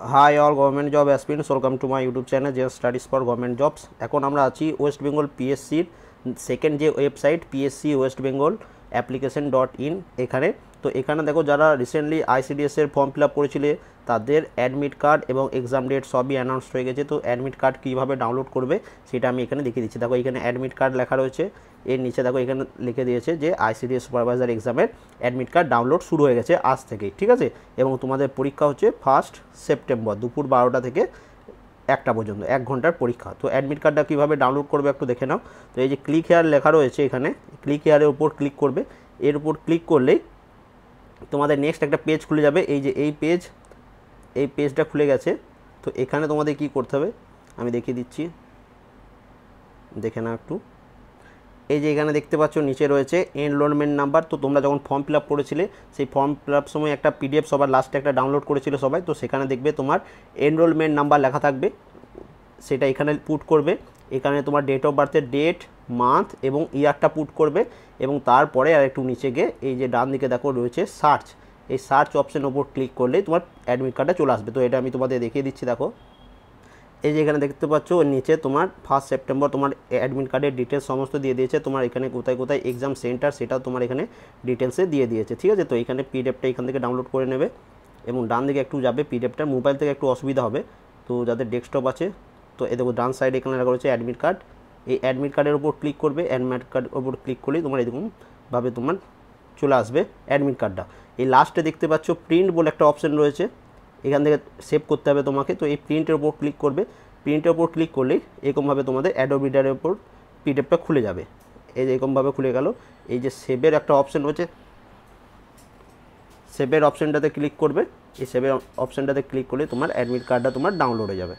High all government job aspirants, welcome to my YouTube channel JS studies for government jobs. এখন আমরা আছি West Bengal পিএসসির second যে website PSC West Bengal application .in এখানে। তো এখানে দেখো যারা রিসেন্টলি আইসিডিএসের ফর্ম ফিল আপ করেছিলে তাদের অ্যাডমিট কার্ড এবং এক্সাম ডেট সবই অ্যানাউন্স হয়ে গেছে। তো অ্যাডমিট কার্ড কীভাবে ডাউনলোড করবে সেটা আমি এখানে দেখিয়ে দিচ্ছি। দেখো এখানে অ্যাডমিট কার্ড লেখা রয়েছে, এর নিচে দেখো এখানে লিখে দিয়েছে যে আইসিডিএস সুপারভাইজার এক্সামের অ্যাডমিট কার্ড ডাউনলোড শুরু হয়ে গেছে আজ থেকেই, ঠিক আছে। এবং তোমাদের পরীক্ষা হচ্ছে 1 সেপ্টেম্বর দুপুর 12টা থেকে 1টা পর্যন্ত 1 ঘন্টার পরীক্ষা। তো অ্যাডমিট কার্ডটা কীভাবে ডাউনলোড করবে একটু দেখে নাও। তো এই যে ক্লিক হেয়ার লেখা রয়েছে, এখানে ক্লিক হেয়ারের উপর ক্লিক করবে। এর উপর ক্লিক করলেই তোমাদের নেক্সট একটা পেজ খুলে যাবে। এই যে এই পেজটা খুলে গেছে। তো এখানে তোমাদের কি করতে হবে আমি দেখিয়ে দিচ্ছি, দেখে নাও একটু। এই যে এখানে দেখতে পাচ্ছ নিচে রয়েছে এনরোলমেন্ট নাম্বার। তো তোমরা যখন ফর্ম ফিল আপ করেছিলে সেই ফর্ম ফিল আপ সময় একটা পিডিএফ সবার লাস্টে একটা ডাউনলোড করেছিল সবাই, তো সেখানে দেখবে তোমার এনরোলমেন্ট নাম্বার লেখা থাকবে, সেটা এখানে পুট করবে। এখানে তোমার ডেট অফ বার্থের ডেট, মান্থ এবং ইয়ারটা পুট করবে। এবং তারপরে আর একটু নিচে গিয়ে এই যে ডান দিকে দেখো রয়েছে সার্চ, এই সার্চ অপশানের ওপর ক্লিক করলেই তোমার অ্যাডমিট কার্ডটা চলে আসবে। তো এটা আমি তোমাদের দেখিয়ে দিচ্ছি। দেখো এই যে এখানে দেখতে পাচ্ছ নিচে তোমার 1 সেপ্টেম্বর তোমার অ্যাডমিট কার্ডের ডিটেলস সমস্ত দিয়ে দিয়েছে। তোমার এখানে কোথায় কোথায় এক্সাম সেন্টার সেটাও তোমার এখানে ডিটেলসে দিয়ে দিয়েছে, ঠিক আছে। তো এখানে পিডিএফটা এখান থেকে ডাউনলোড করে নেবে এবং ডান দিকে একটু যাবে। পিডিএফটা মোবাইল থেকে একটু অসুবিধা হবে, তো যাদের ডেস্কটপ আছে তো এ দেখো ডান সাইডে এখানে লেখা রয়েছে অ্যাডমিট কার্ড। এই অ্যাডমিট কার্ডের উপর ক্লিক করবে। অ্যাডমিট কার্ডের উপর ক্লিক করলেই তোমার এরকমভাবে তোমার চলে আসবে অ্যাডমিট কার্ডটা। এই লাস্টে দেখতে পাচ্ছ প্রিন্ট বলে একটা অপশান রয়েছে, এখান থেকে সেভ করতে হবে তোমাকে। তো এই প্রিন্টের উপর ক্লিক করবে। প্রিন্টের উপর ক্লিক করলেই এরকমভাবে তোমাদের অ্যাডোব রিডারের উপর পিডিএফটা খুলে যাবে। এই যে এরকমভাবে খুলে গেল। এই যে সেভের একটা অপশান রয়েছে, সেভের অপশানটাতে ক্লিক করবে। এই সেভের অপশানটাতে ক্লিক করলে তোমার অ্যাডমিট কার্ডটা তোমার ডাউনলোড হয়ে যাবে।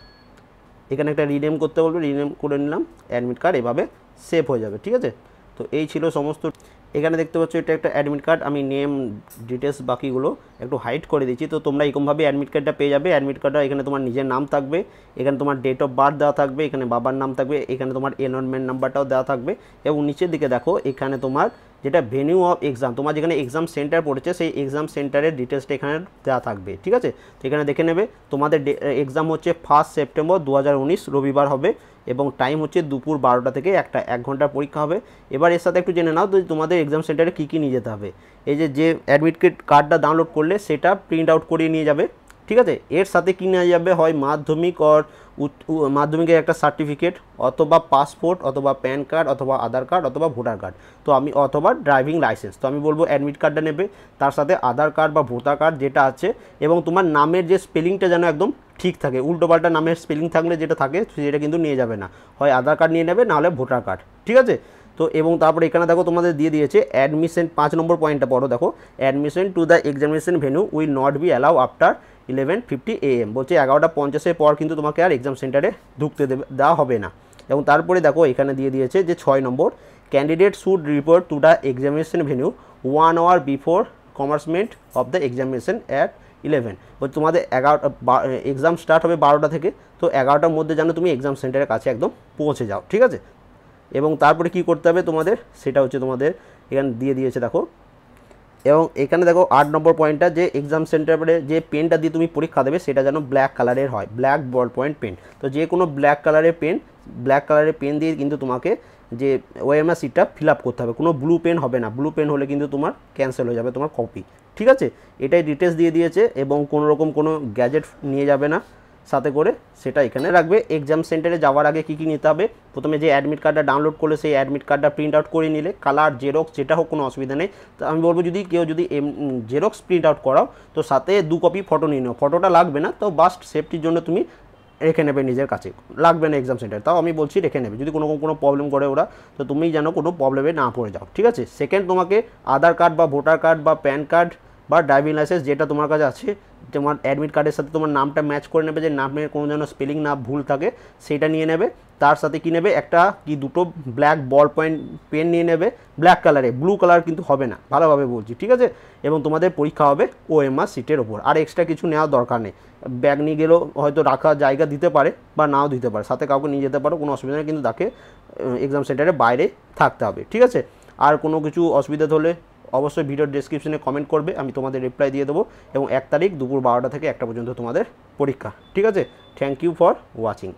এখানে একটা রিনেম করতে বলবে, রিনেম করে নিলাম, অ্যাডমিট কার্ড এভাবে সেভ হয়ে যাবে, ঠিক আছে। তো এই ছিল সমস্ত। এখানে দেখতে পাচ্ছ এটা একটা অ্যাডমিট কার্ড, আমি নেম ডিটেলস বাকিগুলো একটু হাইড করে দিচ্ছি। তো তোমরা এরকমভাবে অ্যাডমিট কার্ডটা পেয়ে যাবে। অ্যাডমিট কার্ডটা এখানে তোমার নিজের নাম থাকবে, এখানে তোমার ডেট অফ বার্থ দেওয়া থাকবে, এখানে বাবার নাম থাকবে, এখানে তোমার এনরোলমেন্ট নাম্বারটাও দেওয়া থাকবে। এবং নিচের দিকে দেখো এখানে তোমার যেটা ভেনিউ অফ এক্সাম, তোমার যেখানে এক্সাম সেন্টার পড়েছে সেই এক্সাম সেন্টারের ডিটেলসটা এখানে দেওয়া থাকবে, ঠিক আছে। তো এখানে দেখে নেবে তোমাদের এক্সাম হচ্ছে 1 সেপ্টেম্বর 2019 রবিবার হবে এবং টাইম হচ্ছে দুপুর 12টা থেকে 1টা, 1 ঘন্টার পরীক্ষা হবে। এবার এর সাথে একটু জেনে নাও তো তোমাদের এক্সাম সেন্টারে কী কী নিয়ে যেতে হবে। এই যে অ্যাডমিট কার্ডটা ডাউনলোড করলে সেটা প্রিন্ট আউট করিয়ে নিয়ে যাবে, ঠিক আছে। এর সাথে কী নিয়ে যাবে, হয় মাধ্যমিক মাধ্যমিকের একটা সার্টিফিকেট, অথবা পাসপোর্ট, অথবা প্যান কার্ড, অথবা আধার কার্ড, অথবা ভোটার কার্ড। তো আমি অথবা ড্রাইভিং লাইসেন্স। তো আমি বলবো অ্যাডমিট কার্ডটা নেবে, তার সাথে আধার কার্ড বা ভোটার কার্ড যেটা আছে, এবং তোমার নামের যে স্পেলিংটা যেন একদম ঠিক থাকে, উল্টোপাল্টা নামের স্পেলিং থাকলে যেটা থাকে সেটা কিন্তু নিয়ে যাবে না, হয় আধার কার্ড নিয়ে নেবে নাহলে ভোটার কার্ড, ঠিক আছে। তো এবং তারপরে এখানে দেখো তোমাদের দিয়ে দিয়েছে অ্যাডমিশন, 5 নম্বর পয়েন্টটা পড়ো। দেখো admission two the examination venue will not be allow after 11:50 AM, বলছে 11:50 পর কিন্তু তোমাকে আর এক্সাম সেন্টারে ঢুকতে দেওয়া হবে না। এবং তারপরে দেখো এখানে দিয়ে দিয়েছে যে 6 নম্বর, candidate should report to the examination venue 1 hour before commencement of the examination at 11। বলছে তোমাদের এক্সাম স্টার্ট হবে 12টা থেকে, তো 11টার মধ্যে যেন তুমি এক্সাম সেন্টারের কাছে একদম পৌঁছে যাও, ঠিক আছে। এবং তারপরে কি করতে হবে তোমাদের, সেটা হচ্ছে তোমাদের এখানে দিয়ে দিয়েছে দেখো। এবং এখানে দেখো 8 নম্বর পয়েন্টটা, যে এক্সাম সেন্টারে যে পেনটা দিয়ে তুমি পরীক্ষা দেবে সেটা যেন ব্ল্যাক কালারের হয়, ব্ল্যাক বল পয়েন্ট পেন। তো যে কোনো ব্ল্যাক কালারের পেন দিয়ে কিন্তু তোমাকে যে ওএমআর সিটটা ফিল আপ করতে হবে, কোনো ব্লু পেন হবে না। ব্লু পেন হলে কিন্তু তোমার ক্যান্সেল হয়ে যাবে তোমার কপি, ঠিক আছে। এটাই ডিটেলস দিয়ে দিয়েছে। এবং কোনো রকম কোনো গ্যাজেট নিয়ে যাবে না সাথে করে, সেটা এখানে রাখবে। এক্সাম সেন্টারে যাওয়ার আগে কী কী নিতে হবে, প্রথমে যে অ্যাডমিট কার্ডটা ডাউনলোড করলে সেই অ্যাডমিট কার্ডটা প্রিন্ট আউট করে নিলে, কালার জেরক্স যেটা হোক কোনো অসুবিধা নেই। তো আমি বলবো যদি কেউ যদি জেরক্স প্রিন্ট আউট করাও তো সাথে 2 কপি ফটো নিয়ে নাও, ফটোটা লাগবে না, তো বাস্ট সেফটির জন্য তুমি রেখে নেবে নিজের কাছে, লাগবে না এক্সাম সেন্টার, তাও আমি বলছি রেখে নেবে। যদি কোনো প্রবলেম করে ওরা, তো তুমি যেন কোনো প্রবলেমে না পড়ে যাও, ঠিক আছে। সেকেন্ড, তোমাকে আধার কার্ড বা ভোটার কার্ড বা প্যান কার্ড বা ড্রাইভিং লাইসেন্স যেটা তোমার কাছে আছে, তোমার অ্যাডমিট কার্ডের সাথে তোমার নামটা ম্যাচ করে নেবে, যে নামের কোনো যেন স্পেলিং না ভুল থাকে সেটা নিয়ে নেবে। তার সাথে কি নেবে, একটা কি দুটো ব্ল্যাক বল পয়েন্ট পেন নিয়ে নেবে, ব্ল্যাক কালারে, ব্লু কালার কিন্তু হবে না, ভালোভাবে বলছি, ঠিক আছে। এবং তোমাদের পরীক্ষা হবে ওএমআর সিটের ওপর, আর এক্সট্রা কিছু নেওয়ার দরকার নেই। ব্যাগ নিয়ে গেলেও হয়তো রাখার জায়গা দিতে পারে বা নাও দিতে পারে, সাথে কাউকে নিয়ে যেতে পারো, কোনো অসুবিধা নেই, কিন্তু তাকে এক্সাম সেন্টারের বাইরে থাকতে হবে, ঠিক আছে। আর কোনো কিছু অসুবিধা হলে অবশ্যই ভিডিওর ডেসক্রিপশনে কমেন্ট করবে, আমি তোমাদের রিপ্লাই দিয়ে দেবো। এবং 1 তারিখ দুপুর 12টা থেকে 1টা পর্যন্ত তোমাদের পরীক্ষা, ঠিক আছে। Thank you for watching.